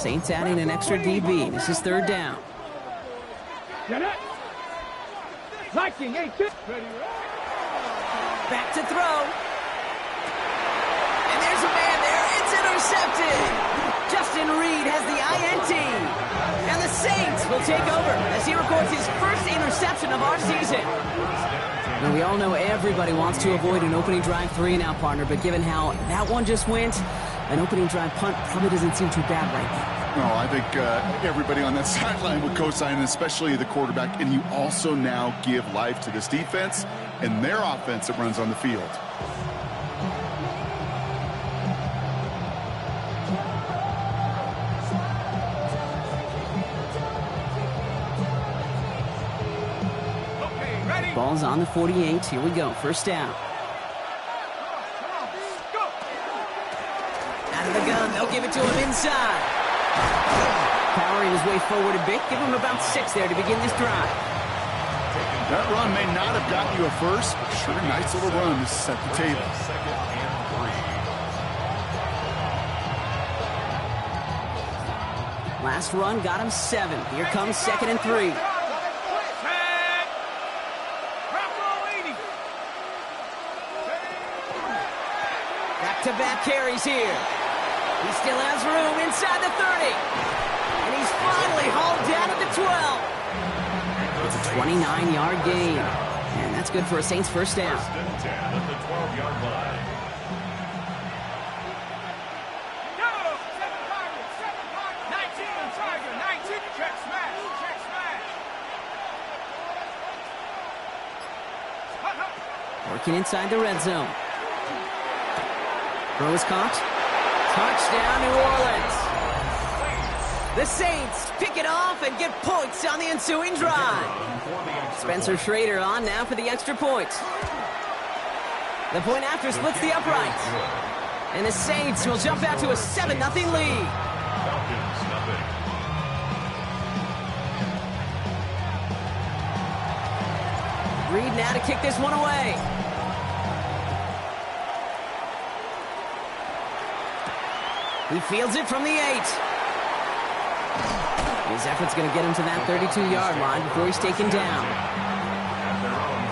Saints adding an extra DB. This is third down. Back to throw. And there's a man there. It's intercepted. Justin Reed has the INT. And the Saints will take over as he records his first interception of our season. Now, we all know everybody wants to avoid an opening drive 3-and-out, partner, but given how that one just went, an opening drive punt probably doesn't seem too bad right now. No, I think everybody on that sideline would co-sign, especially the quarterback. And you also now give life to this defense and their offense that runs on the field. Ball's on the 48. Here we go. First down. Out of the gun. They'll give it to him inside. Powering his way forward a bit. Give him about 6 there to begin this drive. That run may not have gotten you a first, but sure, nice little run to set the table. Last run got him 7. Here comes 2nd and 3. Back-to-back carries here. He still has room inside the 30. And he's finally hauled down at the 12. It's a 29-yard gain. And that's good for a Saints first down. At the 12-yard line. Working inside the red zone. Throw is caught. Touchdown, New Orleans. The Saints pick it off and get points on the ensuing drive. Spencer Schrader on now for the extra point. The point after splits the uprights. And the Saints will jump out to a 7-0 lead. Reed now to kick this one away. He fields it from the 8. His effort's going to get him to that 32-yard line before he's taken down. At their own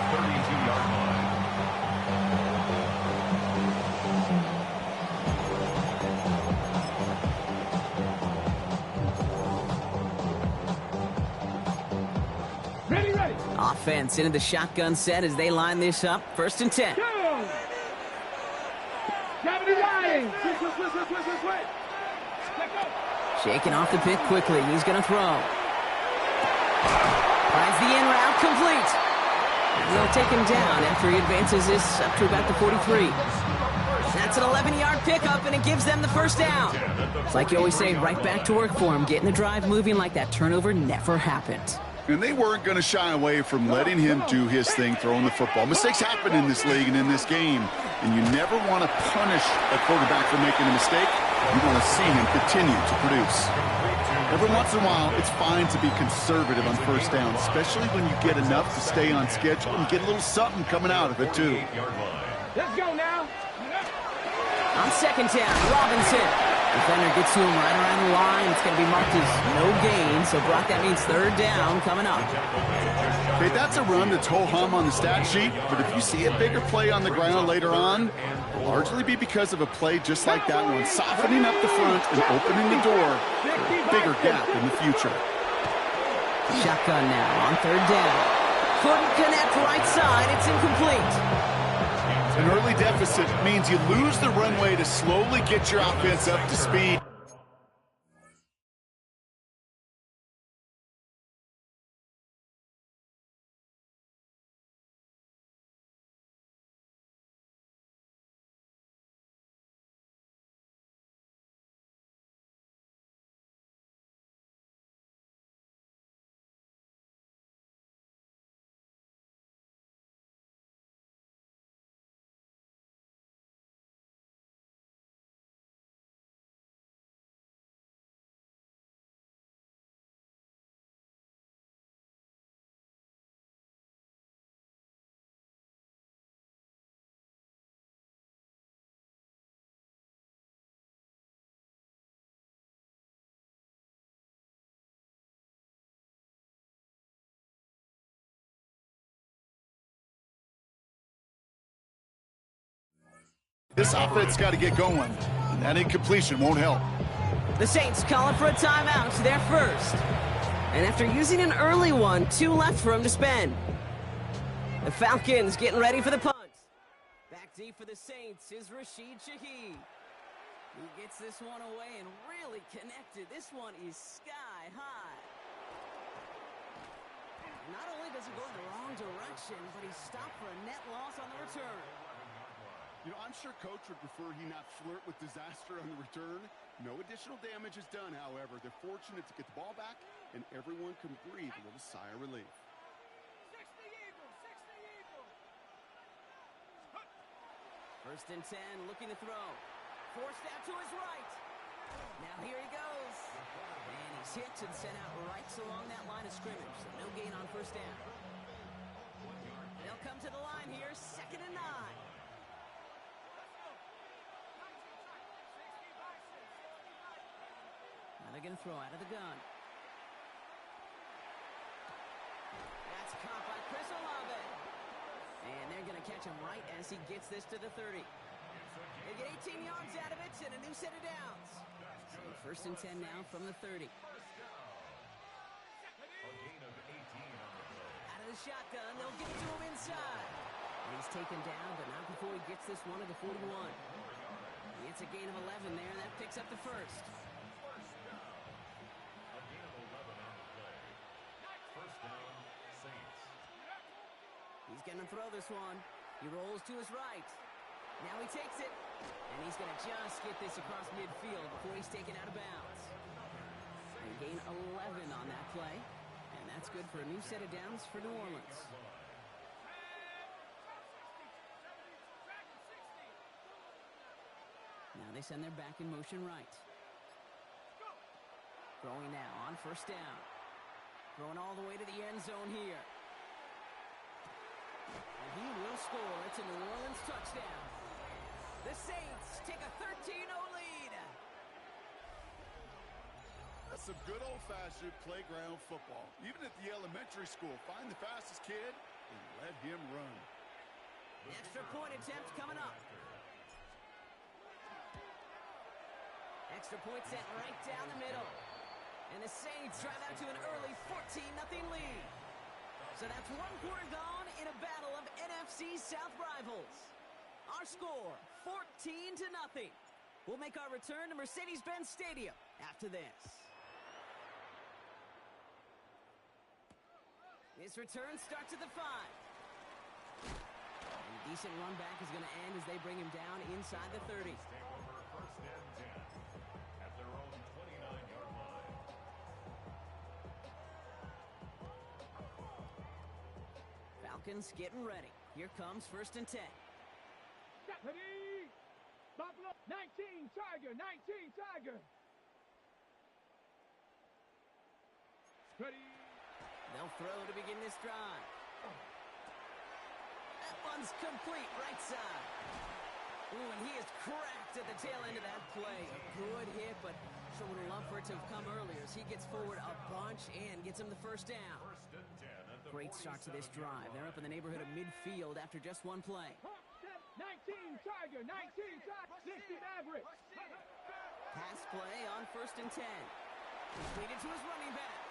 32-yard Ready. Offense into the shotgun set as they line this up. 1st and 10. Shaking off the pick quickly. He's going to throw. Finds the in route complete. They'll take him down after he advances this up to about the 43. That's an 11-yard pickup, and it gives them the first down. It's like you always say, right back to work for him. Getting the drive moving like that turnover never happened. And they weren't going to shy away from letting him do his thing, throwing the football. Mistakes happen in this league and in this game, and you never want to punish a quarterback for making a mistake. You want to see him continue to produce. Every once in a while, it's fine to be conservative on first down, especially when you get enough to stay on schedule and get a little something coming out of it, too. Let's go now. On 2nd down, Robinson. Defender gets to him right around the line. It's going to be marked as no gain. So, Brock, that means 3rd down coming up. Okay, that's a run that's ho-hum on the stat sheet, but if you see a bigger play on the ground later on, it'll largely be because of a play just like that one, softening up the front and opening the door for a bigger gap in the future. Shotgun now on 3rd down. Couldn't connect right side. It's incomplete. An early deficit means you lose the runway to slowly get your offense up to speed. This offense got to get going. That incompletion won't help. The Saints calling for a timeout, their first. And after using an early one, 2 left for him to spend. The Falcons getting ready for the punt. Back deep for the Saints is Rashid Shaheed. He gets this one away and really connected. This one is sky high. Not only does he go in the wrong direction, but he's stopped for a net loss on the return. You know, I'm sure Coach would prefer he not flirt with disaster on the return. No additional damage is done, however. They're fortunate to get the ball back, and everyone can breathe a little sigh of relief. 60 Eagles, 60 Eagles. First and 10, looking to throw. Forced out to his right. Now here he goes. And he's hit and sent out right along that line of scrimmage. So no gain on first down. They'll come to the line here, 2nd and 9. Now they're going to throw out of the gun. That's caught by Chris Olave. And they're going to catch him right as he gets this to the 30. They get 18 yards out of it and a new set of downs. So first and 10 now from the 30. Out of the shotgun, they'll get to him inside. And he's taken down, but not before he gets this one to the 41. He gets a gain of 11 there, and that picks up the first. He's going to throw this one. He rolls to his right. Now he takes it. And he's going to just get this across midfield before he's taken out of bounds. And gain 11 on that play. And that's good for a new set of downs for New Orleans. Now they send their back in motion right. Throwing now on first down. Throwing all the way to the end zone here. And he will score. It's a New Orleans touchdown. The Saints take a 13-0 lead. That's some good old-fashioned playground football. Even at the elementary school, find the fastest kid and let him run. The extra point attempt coming up. Extra point sent right down the middle. And the Saints drive out to an early 14-0 lead. So that's 1 quarter gone in a battle of NFC South rivals. Our score, 14-0. We'll make our return to Mercedes-Benz Stadium after this. This return starts at the 5. And a decent run back is going to end as they bring him down inside the 30. First and 10 at their own 29-yard line. Falcons getting ready. Here comes first and 10. Deputy! Buffalo, 19 Tiger, 19 Tiger. Ready. They'll throw to begin this drive. That one's complete right side. Ooh, and he is cracked at the tail end of that play. A good hit, but sure would have loved for it to have come earlier as he gets forward a bunch and gets him the first down. First and 10 at the Great start to this drive. They're up in the neighborhood of midfield after just one play. 19 Tiger, 19 Tiger, 60 Mavericks. Pass play on first and 10. Completed to his running back.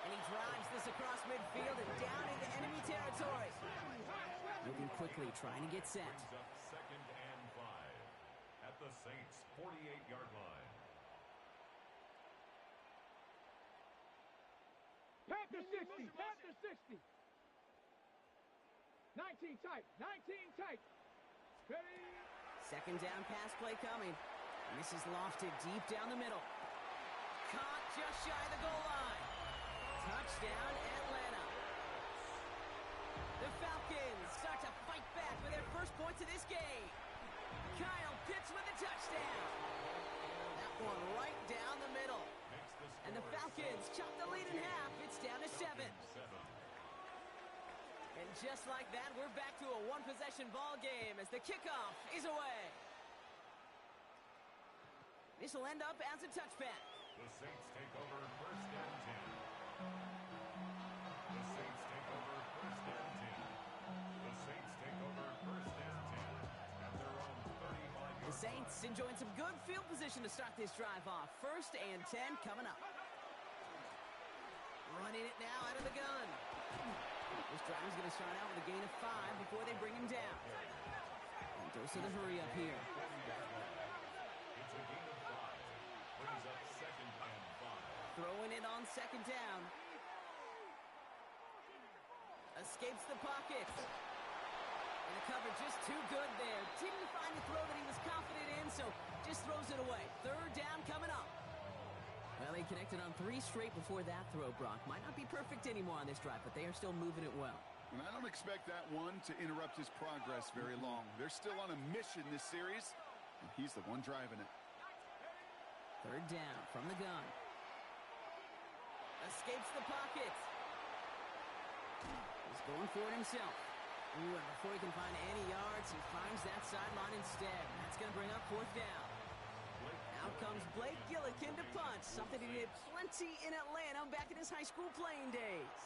And he drives this across midfield and down into enemy territory. Moving quickly, trying to get set. Up second and 5 at the Saints' 48-yard line. Panther 60, Panther 60. 19 tight, 19 tight. Ready. Second down pass play coming. And this is lofted deep down the middle. Caught just shy of the goal line. Touchdown, Atlanta. The Falcons start to fight back for their first points of this game. Kyle Pitts with a touchdown. That one right down the middle. And the Falcons chop the lead in half. It's down to 7. And just like that, we're back to a one-possession ball game as the kickoff is away. This will end up as a touchback. The Saints take over first and 10. The Saints take over first and 10. The Saints take over first and 10 at their own 30. Saints enjoying some good field position to start this drive off. 1st and 10 coming up. Running it now out of the gun. This drive is going to start out with a gain of 5 before they bring him down. And dose of the hurry up here. It's a gain of 5. Brings up 2nd and 5. Throwing it on 2nd down. Escapes the pocket. And the cover just too good there. Didn't find a throw that he was confident in, so just throws it away. 3rd down coming up. Well, they connected on 3 straight before that throw, Brock. Might not be perfect anymore on this drive, but they are still moving it well. And I don't expect that one to interrupt his progress very long. They're still on a mission this series, and he's the one driving it. 3rd down from the gun. Escapes the pocket. He's going for it himself. Ooh, and before he can find any yards, he finds that sideline instead. That's going to bring up 4th down. Out comes Blake Gillikin to punt, something he did plenty in Atlanta back in his high school playing days.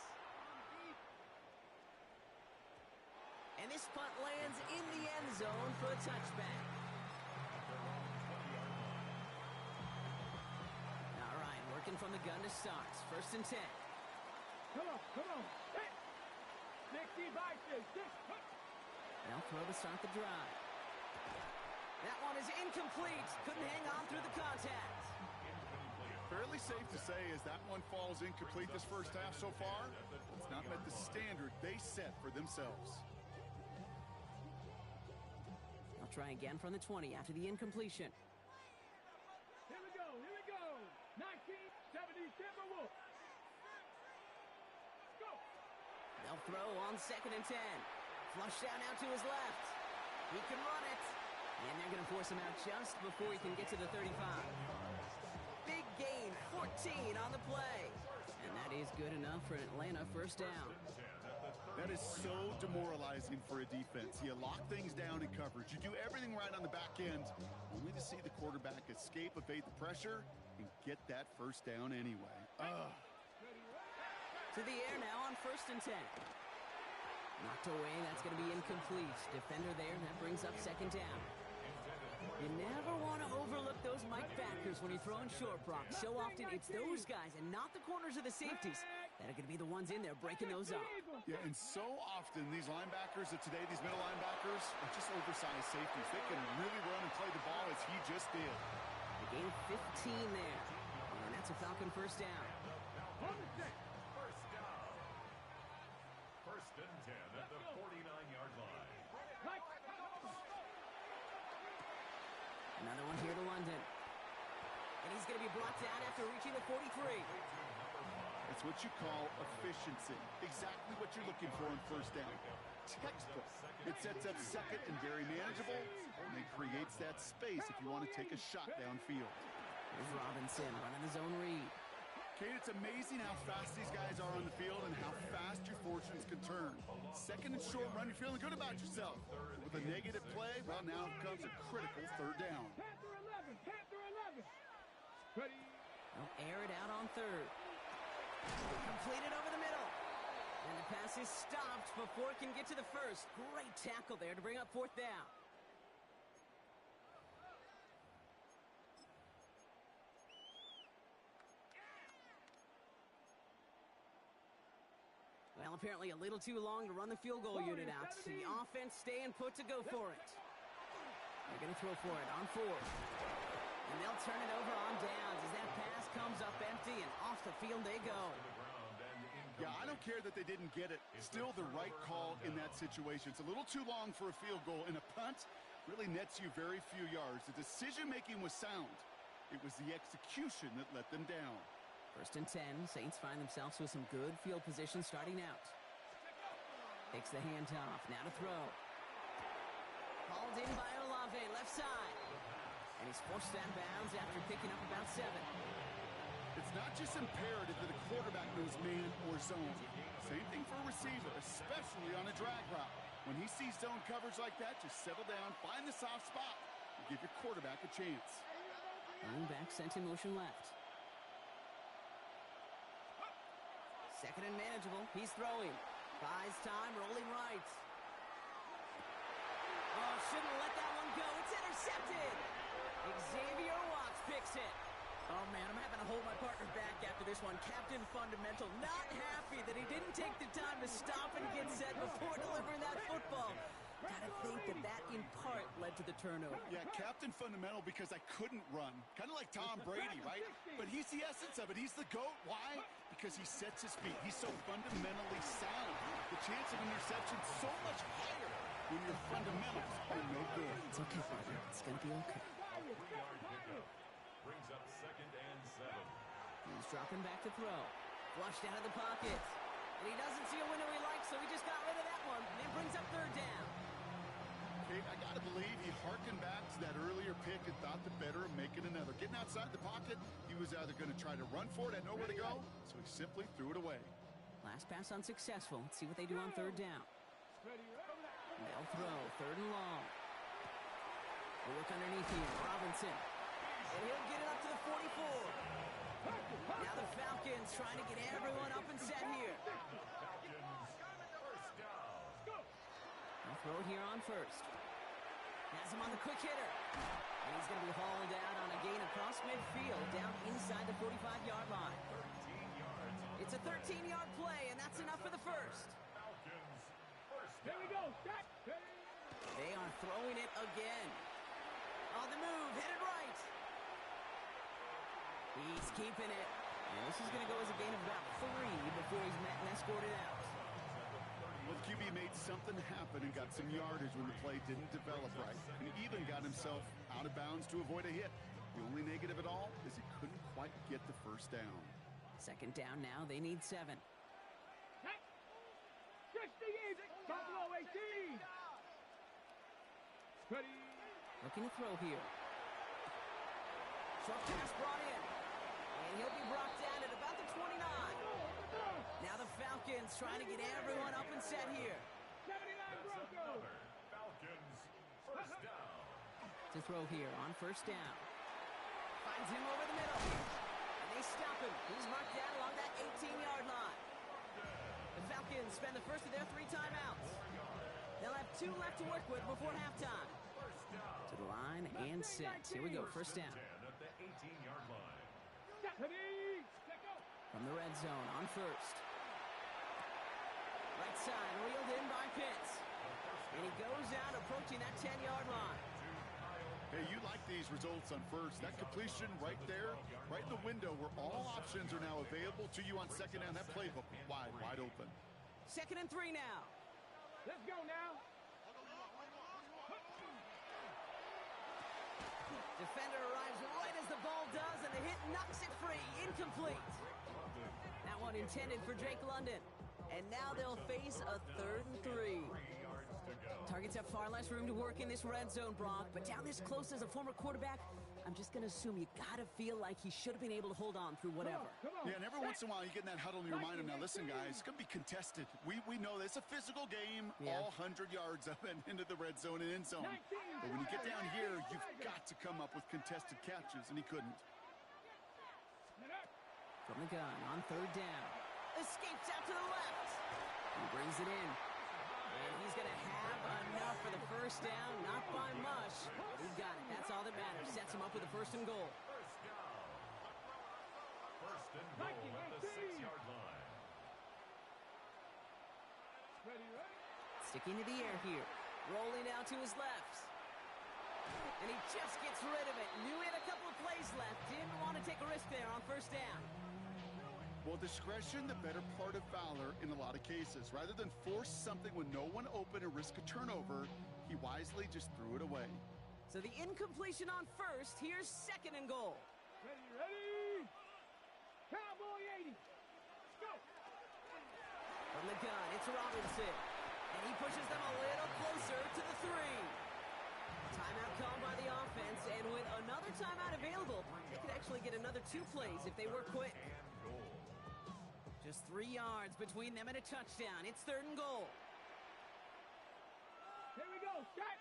And this punt lands in the end zone for a touchback. All right, working from the gun to start. 1st and 10. Come on. Hey. 65, 6. They'll throw to start the drive. That one is incomplete. Couldn't hang on through the contact. Fairly safe to say as that one falls incomplete this first half so far, it's not met the standard they set for themselves. They'll try again from the 20 after the incompletion. Here we go. 1970 Timberwolves. Go. They'll throw on 2nd and 10. Flush down out to his left. He can run it. And they're going to force him out just before he can get to the 35. Big gain, 14 on the play. And that is good enough for an Atlanta 1st down. That is so demoralizing for a defense. You lock things down in coverage. You do everything right on the back end, only to see the quarterback escape, evade the pressure, and get that 1st down anyway. Ugh. To the air now on 1st and 10. Knocked away, that's going to be incomplete. Defender there, and that brings up 2nd down. You never want to overlook those Mike backers when you're throwing short, Brock. So often it's those guys and not the corners or the safeties that are going to be the ones in there breaking those up. Yeah, and so often these linebackers of today, these middle linebackers, are just oversized safeties. They can really run and play the ball as he just did. The gain of 15 there. And that's a Falcon 1st down. 1st down. 1st and 10 at the 49-yard line. Another one here to London. And he's going to be brought down after reaching the 43. It's what you call efficiency. Exactly what you're looking for on 1st down. Textbook. It sets up 2nd and very manageable, and it creates that space if you want to take a shot downfield. Here's Robinson running the zone read. Kate, it's amazing how fast these guys are on the field and how fast your fortunes can turn. 2nd and short run, you're feeling good about yourself. With a negative play, well, now comes a critical 3rd down. Panther 11. Ready. They'll air it out on 3rd. Completed over the middle. And the pass is stopped before it can get to the 1st. Great tackle there to bring up 4th down. Well, apparently a little too long to run the field goal unit out. The offense staying put to go for it. They're going to throw for it on 4th. And they'll turn it over on downs as that pass comes up empty and off the field they go. Yeah, I don't care that they didn't get it. Still the right call in that situation. It's a little too long for a field goal, and a punt really nets you very few yards. The decision-making was sound. It was the execution that let them down. 1st and 10. Saints find themselves with some good field position starting out. Takes the handoff. Now to throw. Called in by Olave, left side. And he's forced out of bounds after picking up about 7. It's not just imperative that a quarterback knows man or zone. Same thing for a receiver, especially on a drag route. When he sees zone coverage like that, just settle down, find the soft spot, and give your quarterback a chance. Running back sent in motion left. 2nd and manageable. He's throwing. Buys time, rolling right. Oh, shouldn't have let that one go. It's intercepted. this one. Captain Fundamental not happy that he didn't take the time to stop and get set before delivering that football. Gotta think that in part led to the turnover. Yeah, Captain Fundamental because I couldn't run. Kind of like Tom Brady, right? But he's the essence of it. He's the GOAT. Why? Because he sets his feet. He's so fundamentally sound. The chance of interception so much higher when your fundamentals are no good. It's okay, brother. It's gonna be okay. 3-yard pickup. Brings up 2nd and 7. He's dropping back to throw. Flushed out of the pocket. And he doesn't see a window he likes, so he just got rid of that one. And it brings up 3rd down. I gotta believe he harkened back to that earlier pick and thought the better of making another. Getting outside the pocket, he was either going to try to run for it, had nowhere to go, so he simply threw it away. Last pass unsuccessful. Let's see what they do on 3rd down. They'll throw 3rd and long. We'll look underneath here. Robinson. And he'll get it up to the 44. Now the Falcons trying to get everyone up and set here. Falcons, 1st down. They'll throw it here on 1st. Has him on the quick hitter. And he's going to be hauled out on a gain across midfield down inside the 45-yard line. 13 yards on It's a 13-yard play, and that's enough for the 1st. Falcons, 1st Here we down. go. Stop. They are throwing it again. On the move, headed right. He's keeping it. And this is going to go as a gain of about 3 before he's met and escorted out. Well, the QB made something happen and got some yardage when the play didn't develop right. And he even got himself out of bounds to avoid a hit. The only negative at all is he couldn't quite get the 1st down. 2nd down now, they need 7. 68. Buffalo 18. Ready. Looking to throw here. Short pass brought in. And he'll be brought down at about the 29. Now the Falcons trying to get everyone up and set here. 79 That's Broncos. another. Falcons, 1st down. To throw here on 1st down. Finds him over the middle. And they stop him. He's marked down along that 18-yard line. The Falcons spend the first of their 3 timeouts. They'll have 2 left to work with before halftime. 1st down. To the line and set. Here we go, 1st down. 10 at the 18-yard line. Ready. Let go. From the red zone on 1st. Right side, reeled in by Pitts. And he goes out approaching that 10-yard line. Hey, you like these results on 1st. That completion right there, right in the window where all options are now available to you on 2nd down. That playbook wide open. 2nd and 3 now. Let's go now. Defender arrives right as the ball does, and the hit knocks it free. Incomplete. That one intended for Drake London. And now they'll face a 3rd and 3. 3 yards to go. Targets have far less room to work in this red zone, Brock. But down this close as a former quarterback, I'm just going to assume you got to feel like he should have been able to hold on through whatever. Come on. Yeah, and every once in a while you get in that huddle and you remind them, now listen guys, it's going to be contested. We know this. It's a physical game, Yeah. all 100 yards up and into the red zone and end zone. But when you get down here, you've got to come up with contested catches, and he couldn't. From the gun on 3rd down. Escapes out to the left. He brings it in. And he's going to have enough for the 1st down. Not by much. But he got it. That's all that matters. Sets him up with a 1st and goal. 1st down. 1st and goal at the 6-yard line. Ready. Sticking to the air here. Rolling out to his left. And he just gets rid of it. Knew he had a couple of plays left. Didn't want to take a risk there on 1st down. Well, discretion, the better part of valor in a lot of cases. Rather than force something with no one open and risk a turnover, he wisely just threw it away. So the incompletion on 1st. Here's 2nd and goal. Ready. Cowboy 80. Let's go. From the gun, it's Robinson. And he pushes them a little closer to the 3. Timeout called by the offense, and with another timeout available, they could actually get another 2 plays if they work quick. And goal. Just 3 yards between them and a touchdown. It's 3rd and goal. Here we go. Start.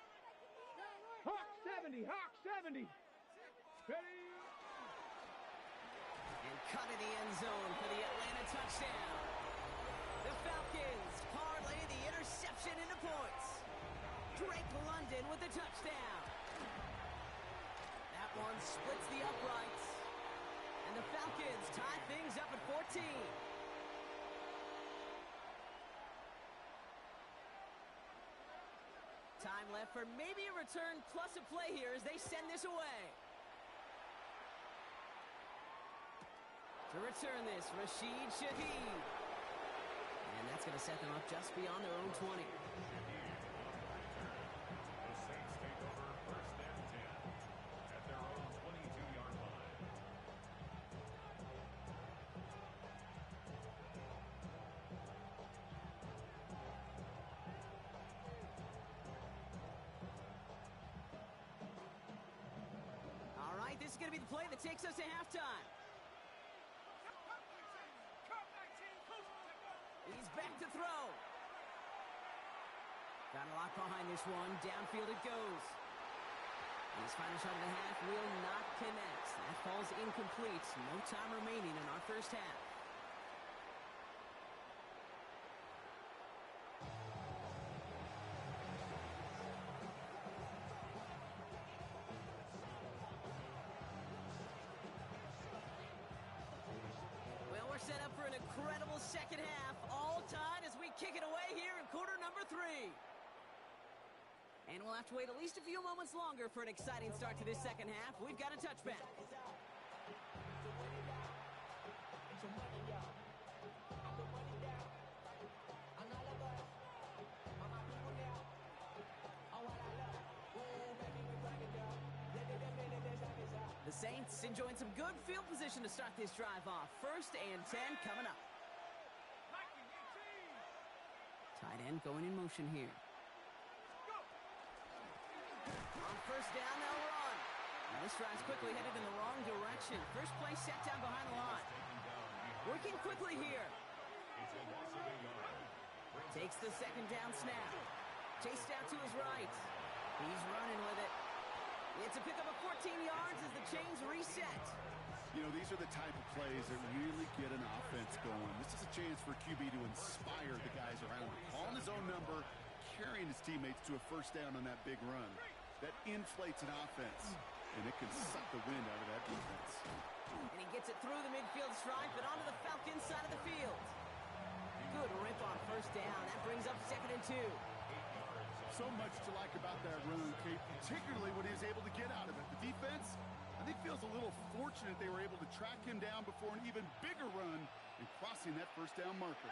Hawk 70. Hawk 70. Ready. And cut in the end zone for the Atlanta touchdown. The Falcons parlay the interception into points. Drake London with the touchdown. That one splits the uprights. And the Falcons Falcons tie things up at 14. Time left for maybe a return plus a play here as they send this away. To return this, Rashid Shaheed. And that's going to set them up just beyond their own 20. The Saints take over first and 10 at their own 22-yard line. All right, this is going to be the play that takes us to halftime. He's back to throw. Got a lot behind this one. Downfield it goes. And his final shot of the half will not connect. That falls incomplete. No time remaining in our first half. Well, we're set up for an incredible second half. All tied as we kick it away here in quarter number 3. And we'll have to wait at least a few moments longer for an exciting start to this second half. We've got a touchback. The Saints enjoying some good field position to start this drive off. First and 10 coming up. Tight end going in motion here. On first down, they'll run. Now this drive's quickly headed in the wrong direction. First play set down behind the line. Working quickly here. Takes the second down snap. Chased out to his right. He's running with it. It's a pickup of 14 yards as the chains reset. You know, these are the type of plays that really get an offense going. This is a chance for QB to inspire the guys around him. Calling his own number, carrying his teammates to a first down on that big run. That inflates an offense, and it can suck the wind out of that defense. And he gets it through the midfield stripe, but onto the Falcons side of the field. Good rip on first down. That brings up second and 2. So much to like about that run, Kate, particularly what he was able to get out of it. The defense, I think, feels a little fortunate they were able to track him down before an even bigger run and crossing that first down marker.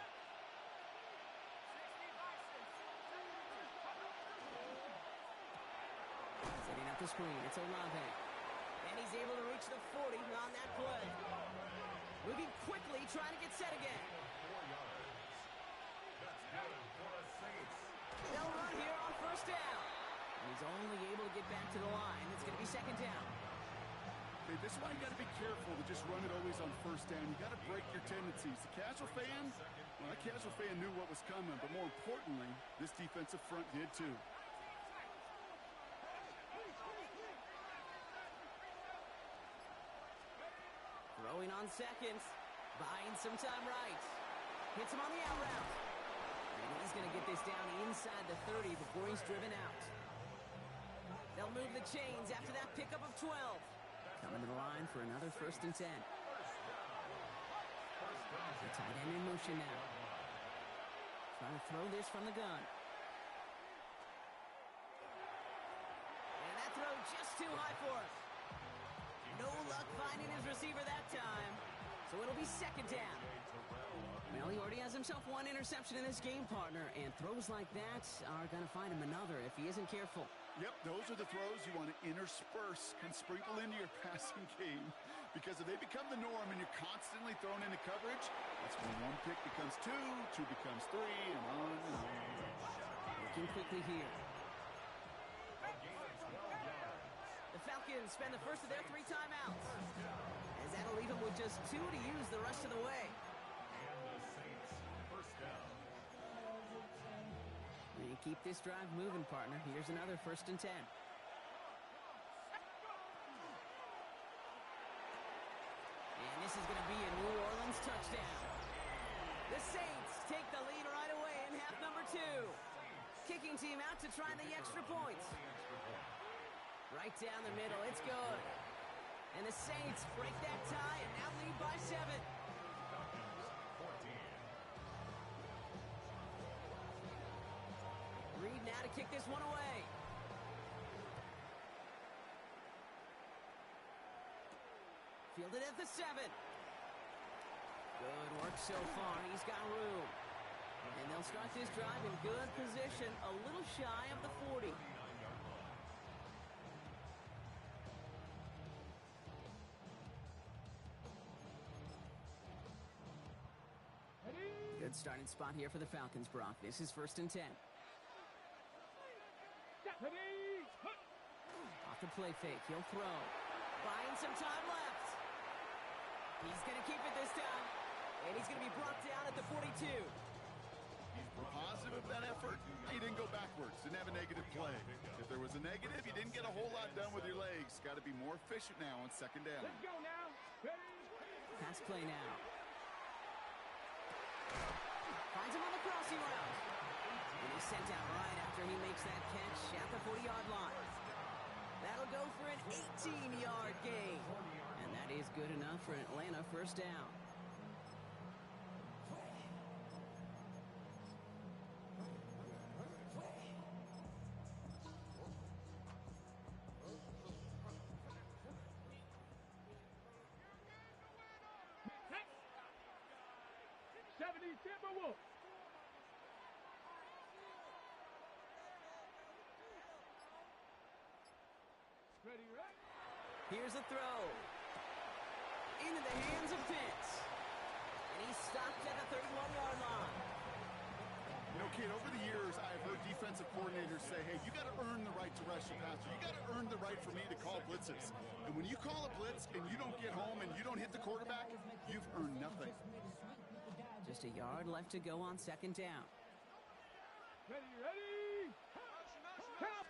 Setting up the screen, it's Olave. And he's able to reach the 40 on that play. Moving quickly, trying to get set again. 4 yards. That's good for the Saints. They'll run here on first down. And he's only able to get back to the line. It's going to be second down. Okay, this is why you got to be careful to just run it always on first down. You got to break your tendencies. The casual fan, well, that casual fan knew what was coming, but more importantly, this defensive front did too. Throwing on seconds. Buying some time right. Hits him on the out route. And he's going to get this down inside the 30 before he's driven out. They'll move the chains after that pickup of 12. Coming to the line for another first and 10. The tight end in motion now. Trying to throw this from the gun. And that throw just too high for him. No luck finding his receiver that time. So it'll be second down. Well, he already has himself one interception in this game, partner, and throws like that are going to find him another if he isn't careful. Yep, those are the throws you want to intersperse and sprinkle into your passing game, because if they become the norm and you're constantly thrown into coverage, that's when one pick becomes two becomes three, and on and on. Working quickly here. The Falcons spend the first of their 3 timeouts, as that'll leave them with just 2 to use the rest of the way. And the Saints first down. And keep this drive moving, partner. Here's another first and 10. And this is going to be a New Orleans touchdown. The Saints take the lead right away in half number 2. Kicking team out to try the extra points. Right down the middle, it's good. And the Saints break that tie and now lead by 7. Falcons 14. Reed now to kick this one away. Fielded at the 7. Good work so far. He's got room. And they'll start this drive in good position, a little shy of the 40. Good starting spot here for the Falcons, Brock. This is 1st and 10. Off the play fake. He'll throw. Buying some time left. He's going to keep it this time. And he's going to be brought down at the 42. Positive of that effort, he didn't go backwards, didn't have a negative play. If there was a negative, you didn't get a whole lot done with your legs. Got to be more efficient now on 2nd down. Let's go now. Ready? Pass play now. Finds him on the crossing route. And he's sent out right after he makes that catch at the 40-yard line. That'll go for an 18-yard gain. And that is good enough for an Atlanta 1st down. Timberwolves. Ready, right? Here's a throw. Into the hands of Pitts. And he's stopped at the 31-yard line. You know, kid, over the years, I've heard defensive coordinators say, hey, you got to earn the right to rush your passer. You got to earn the right for me to call blitzes. And when you call a blitz and you don't get home and you don't hit the quarterback, you've earned nothing. Just a yard left to go on 2nd down. Ready, ready. Help.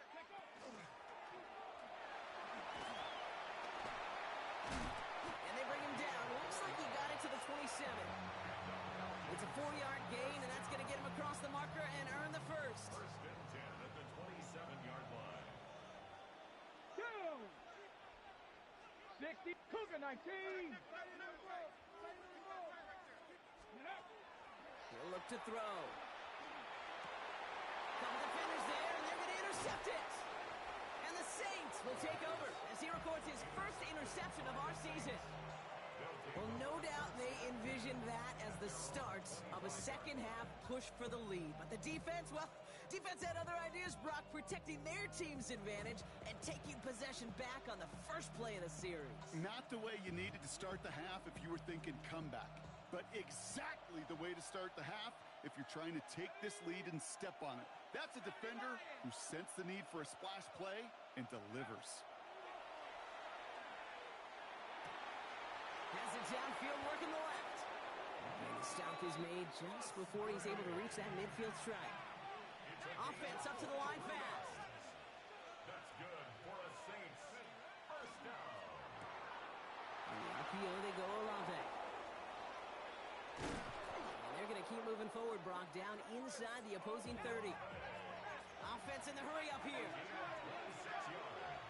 And they bring him down. Looks like he got it to the 27. It's a 4-yard gain, and that's going to get him across the marker and earn the 1st. 1st and 10 at the 27-yard line. Go. 60. Cougar 19. He'll look to throw. Couple defenders there, and they're going to intercept it. And the Saints will take over as he records his 1st interception of our season. Well, no doubt they envisioned that as the start of a second-half push for the lead. But the defense, well, defense had other ideas, Brock, protecting their team's advantage and taking possession back on the first play of the series. Not the way you needed to start the half if you were thinking comeback, but exactly the way to start the half if you're trying to take this lead and step on it. That's a defender who sensed the need for a splash play and delivers. Has it downfield, working the left. And the stop is made just before he's able to reach that midfield strike. Offense up to the line fast. That's good for a Saints 1st down. On the RPO, they go Olave. And they're going to keep moving forward, Brock, down inside the opposing 30. Offense in the hurry up here. 6 yards.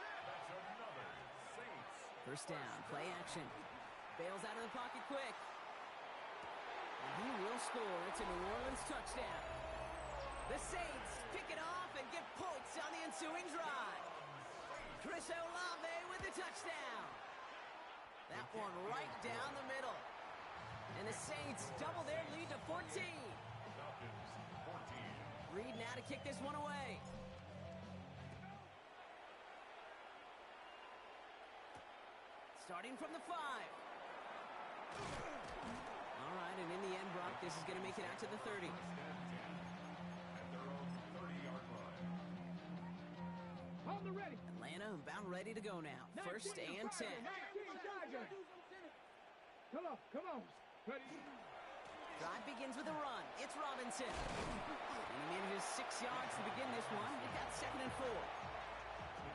That's another Saints. 1st down, play action. Bails out of the pocket quick. And he will score. It's a New Orleans touchdown. The Saints pick it off and get points on the ensuing drive. Chris Olave with the touchdown. That one right down the middle. And the Saints double their lead to 14. Falcons 14. Reed now to kick this one away. Starting from the 5. All right, and in the end, Brock, this is going to make it out to the 30. At their own 30-yard line. On the ready. Atlanta about ready to go now. 1st and 10. 19 Chargers. Come on. Ready. Drive begins with a run. It's Robinson. And he manages 6 yards to begin this one. We've got 2nd and 4.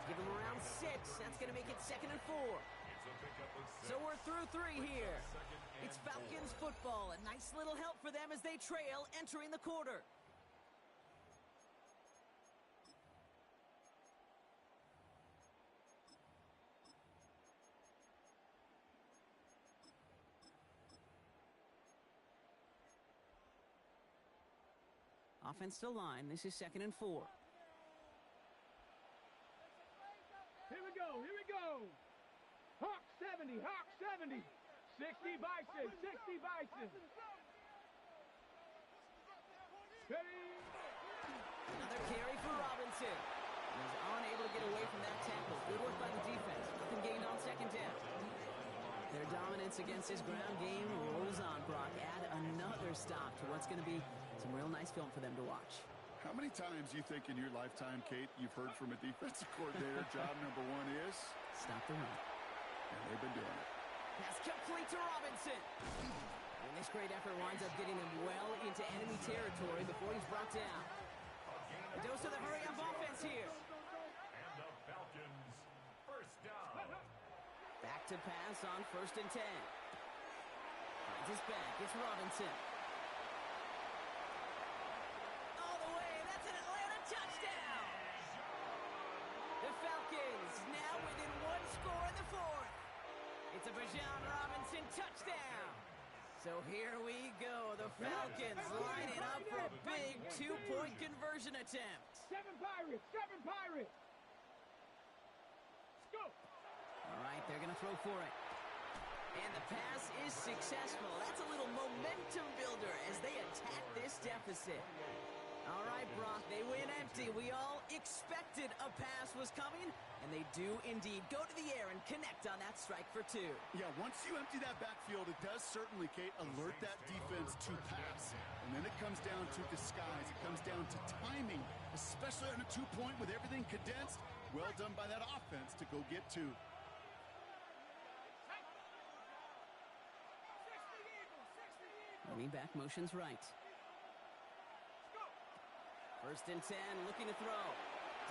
Give him around 6. That's going to make it 2nd and 4. It's a pickup of 6. So we're through 3 here. 2nd and It's Falcons 4. football. A nice little help for them as they trail entering the quarter. Offense to line. This is 2nd and 4. Here we go, here we go. Hawk 70, Hawk 70. 60 Bison, 60 Bison. Ready? Another carry for Robinson. He's unable to get away from that tackle. Good work by the defense. Nothing gained on 2nd down. Their dominance against this ground game rolls on, Brock. Add another stop to what's going to be some real nice film for them to watch. How many times do you think in your lifetime, Kate, you've heard from a defensive coordinator, job number 1 is? Stop the run. And they've been doing it. Pass complete to Robinson. And this great effort winds up getting him well into enemy territory before he's brought down. A dose of the hurry-up offense here. And the Falcons, first down. Back to pass on 1st and 10. Finds his back. It's Robinson. All the way. That's an Atlanta touchdown. The Falcons now within 1 score in the 4th. It's a Bijan Robinson touchdown. So here we go. The Falcons lining up for a big 2-point conversion attempt. 7 Pirates, 7 Pirates. Let's go. All right, they're going to throw for it. And the pass is successful. That's a little momentum builder as they attack this deficit. All right, Brock, they win empty. We all expected a pass was coming, and they do indeed go to the air and connect on that strike for 2. Yeah, once you empty that backfield, it does certainly, Kate, alert that defense to pass. And then it comes down to disguise. It comes down to timing, especially on a 2-point with everything condensed. Well done by that offense to go get 2. Running back motions right. 1st and 10, looking to throw.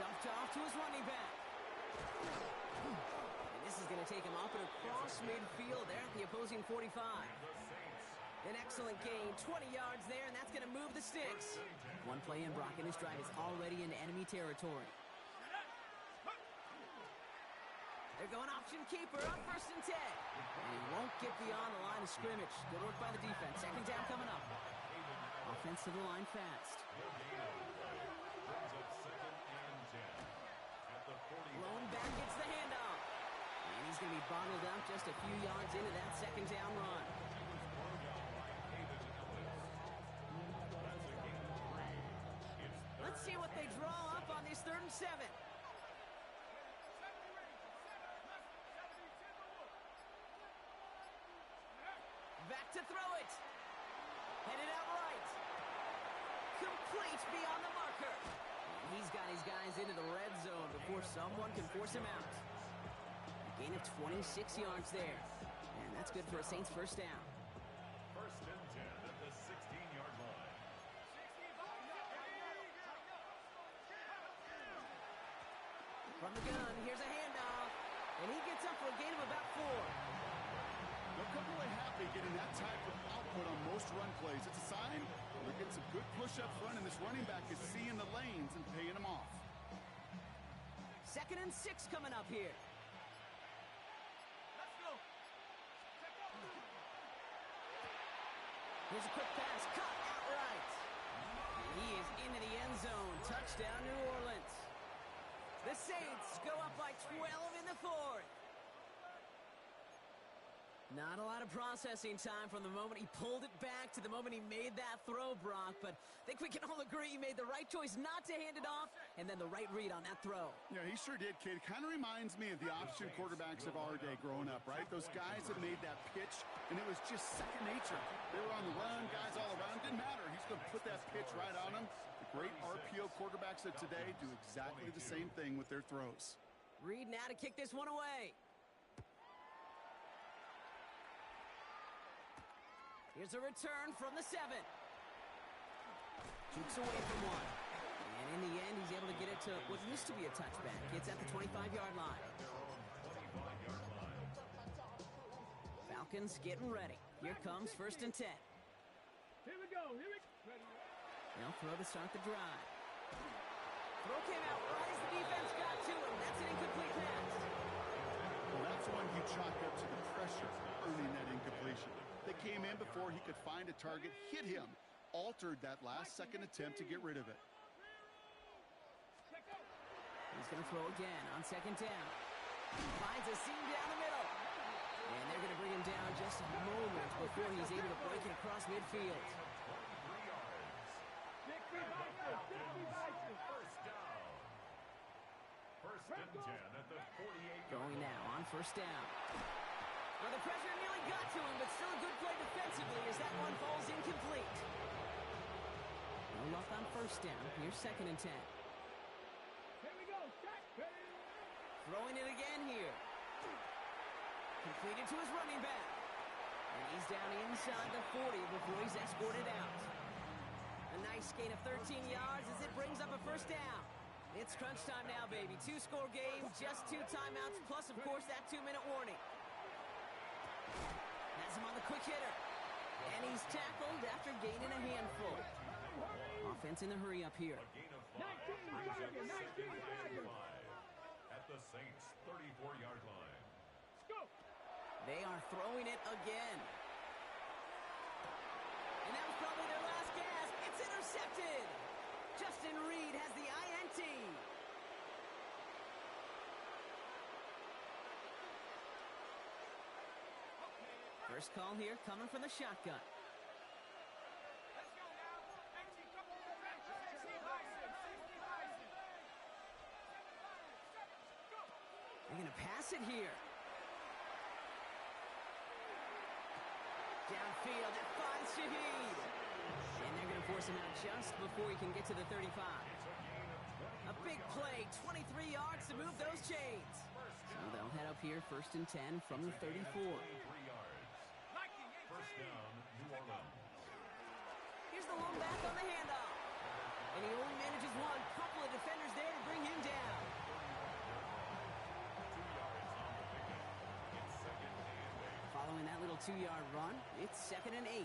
Dumped off to his running back. And this is going to take him up and across midfield there at the opposing 45. An excellent gain, 20 yards there, and that's going to move the sticks. One play in, Brock, and this drive is already into enemy territory. They're going option keeper on 1st and 10. And he won't get beyond the line of scrimmage. Good work by the defense. 2nd down coming up. Offense to the line fast. Lone back gets the handoff. And he's going to be bottled up just a few yards into that 2nd down run. Let's see what they draw up on this 3rd and 7. Back to throw it. Headed out right. Complete beyond the marker. And he's got his guys into the red zone before someone can force him out. A gain of 26 yards there. And that's good for a Saints 1st down. 1st and 10 at the 16-yard line. From the gun, here's a handoff. And he gets up for a gain of about 4. They'll come away happy getting that type of output on most run plays. It's a sign they're getting some good push up front, and this running back is seeing the lanes and paying them off. 2nd and 6 coming up here. Let's go. Here's a quick pass, caught outright. And he is into the end zone. Touchdown, New Orleans. The Saints go up by 12 in the 4th. Not a lot of processing time from the moment he pulled it back to the moment he made that throw, Brock. But I think we can all agree he made the right choice not to hand it off, and then the right read on that throw. Yeah, he sure did, Kate. It kind of reminds me of the option quarterbacks of our day growing up, right? Those guys that made that pitch, and it was just second nature. They were on the run, guys all around. Didn't matter. He's going to put that pitch right on him. The great RPO quarterbacks of today do exactly the same thing with their throws. Reed now to kick this one away. Here's a return from the 7. Jukes away from one. And in the end, he's able to get it to what used to be a touchback. It's at the 25-yard line. Falcons getting ready. Here comes 1st and 10. Here we go. Here we go. They'll throw to start the drive. Throw came out right as the defense got to him. That's an incomplete pass. Well, that's one you chalk up to the pressure earning that incompletion. They came in before he could find a target, hit him, altered that last-second attempt to get rid of it. He's going to throw again on second down. Finds a seam down the middle. And they're going to bring him down just a moment before he's able to break it across midfield. 60 Bison. First down. First and 10 at the 48. Going now on first down. Well, the pressure nearly got to him, but still a good play defensively as that one falls incomplete. No luck on first down. Here's second and 10. Here we go. Set. Throwing it again here. Completed to his running back. And he's down inside the 40 before he's escorted out. A nice gain of 13 yards as it brings up a first down. It's crunch time now, baby. 2-score game, just 2 timeouts, plus, of course, that 2-minute warning. Has him on the quick hitter. And he's tackled after gaining a handful. Offense in the hurry up here. A gain of 5 brings up second and 5 at the Saints' 34-yard line. Go. They are throwing it again. And that was probably their last gasp. It's intercepted. Justin Reed has the INT. First call here coming from the shotgun. Let's go now. 19, come on. 60 Bison. 60 Bison. Go. They're going to pass it here. Downfield, it finds Shaheed. And they're going to force him out just before he can get to the 35. A big play, 23 yards to move those chains. So they'll head up here, first and 10 from the 34. 23 yards. First down, New Orleans. Here's the lone back on the handoff. And he only manages one. Couple of defenders there to bring him down. 2 yards on the pickup. It's second and 8. Following that little 2-yard run, it's second and 8.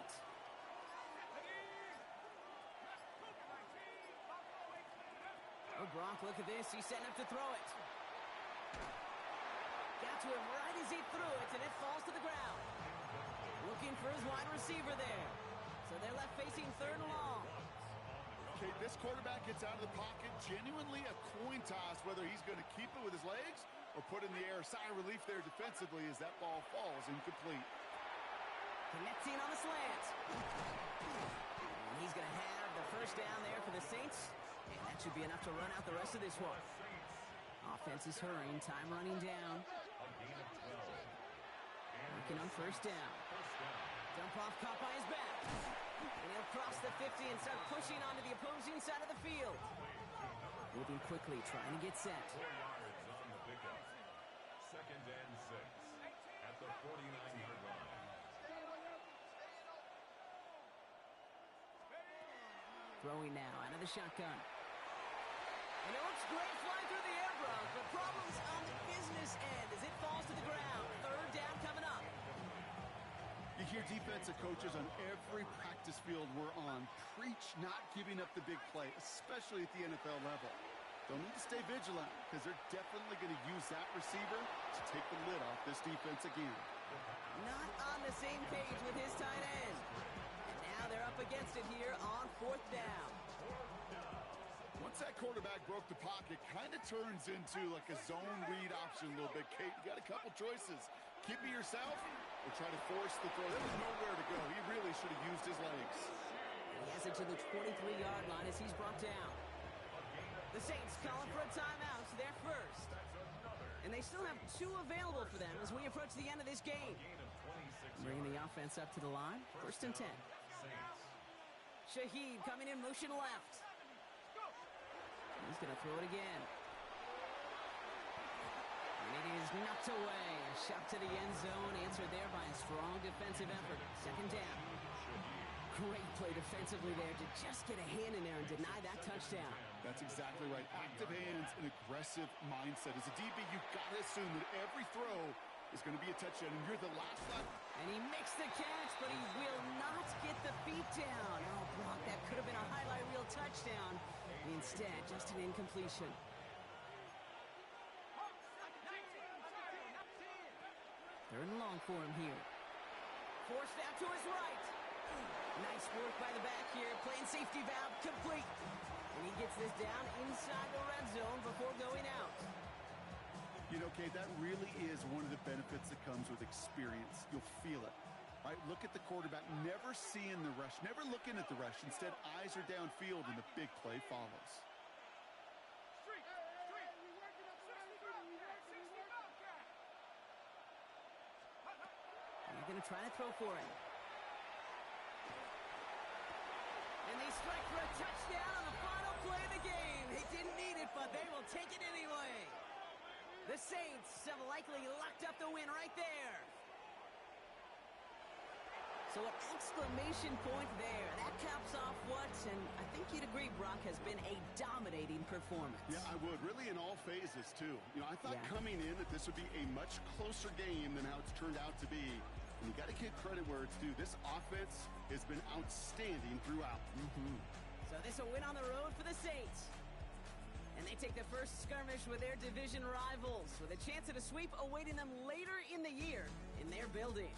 Oh, Gronk, look at this. He's setting up to throw it. Got to him right as he threw it, and it falls to the ground. Looking for his wide receiver there. So they're left facing third and long. Okay, this quarterback gets out of the pocket. Genuinely a coin toss whether he's going to keep it with his legs or put in the air. Sigh of relief there defensively as that ball falls incomplete. Connecting on the slant. And he's going to have the first down there for the Saints. And that should be enough to run out the rest of this one. Offense is hurrying, time running down. A gain of 12. Working on first down. Dump off caught by his back. And he'll cross the 50 and start pushing onto the opposing side of the field. Moving quickly, trying to get set. 4 yards on the pickup. Second and 6 at the 49-yard line. Throwing now out of the shotgun. And it looks great flying through the air, Brock, but problems on the business end as it falls to the ground. Third down coming up. You hear defensive coaches on every practice field we're on preach not giving up the big play, especially at the NFL level. They'll need to stay vigilant because they're definitely going to use that receiver to take the lid off this defense again. Not on the same page with his tight end. And now they're up against it here on fourth down. Once that quarterback broke the pocket, kind of turns into like a zone read option a little bit. Kate, you got a couple choices. Keep it yourself or try to force the throw. There was nowhere to go. He really should have used his legs. And he has it to the 23-yard line as he's brought down. The Saints calling for a timeout, so they're first. And they still have 2 available for them as we approach the end of this game. Bringing the offense up to the line, first and 10. Shaheed coming in motion left. He's going to throw it again. And it is knocked away. A shot to the end zone, answered there by a strong defensive effort. Second down. Great play defensively there to just get a hand in there and deny that touchdown. That's exactly right. Active hands and aggressive mindset. As a DB, you've got to assume that every throw is going to be a touchdown, and you're the last one. And he makes the catch, but he will not get the feet down. Oh, Brock, that could have been a highlight reel touchdown. Instead, just an incompletion. Third and long for him here. Forced out to his right. Nice work by the back here, playing safety valve complete. And he gets this down inside the red zone before going out. You know, Kate, that really is one of the benefits that comes with experience. You'll feel it. All right, look at the quarterback, never seeing the rush, never looking at the rush. Instead, eyes are downfield, and the big play follows. He's going to try to throw for him. And they strike for a touchdown on the final play of the game. They didn't need it, but they will take it anyway. The Saints have likely locked up the win right there. So an exclamation point there. That caps off what, and I think you'd agree, Brock, has been a dominating performance. Yeah, I would. Really in all phases, too. You know, I thought coming in that this would be a much closer game than how it's turned out to be. And you got to give credit where it's due. This offense has been outstanding throughout. So this a win on the road for the Saints. And they take the first skirmish with their division rivals with a chance at a sweep awaiting them later in the year in their building.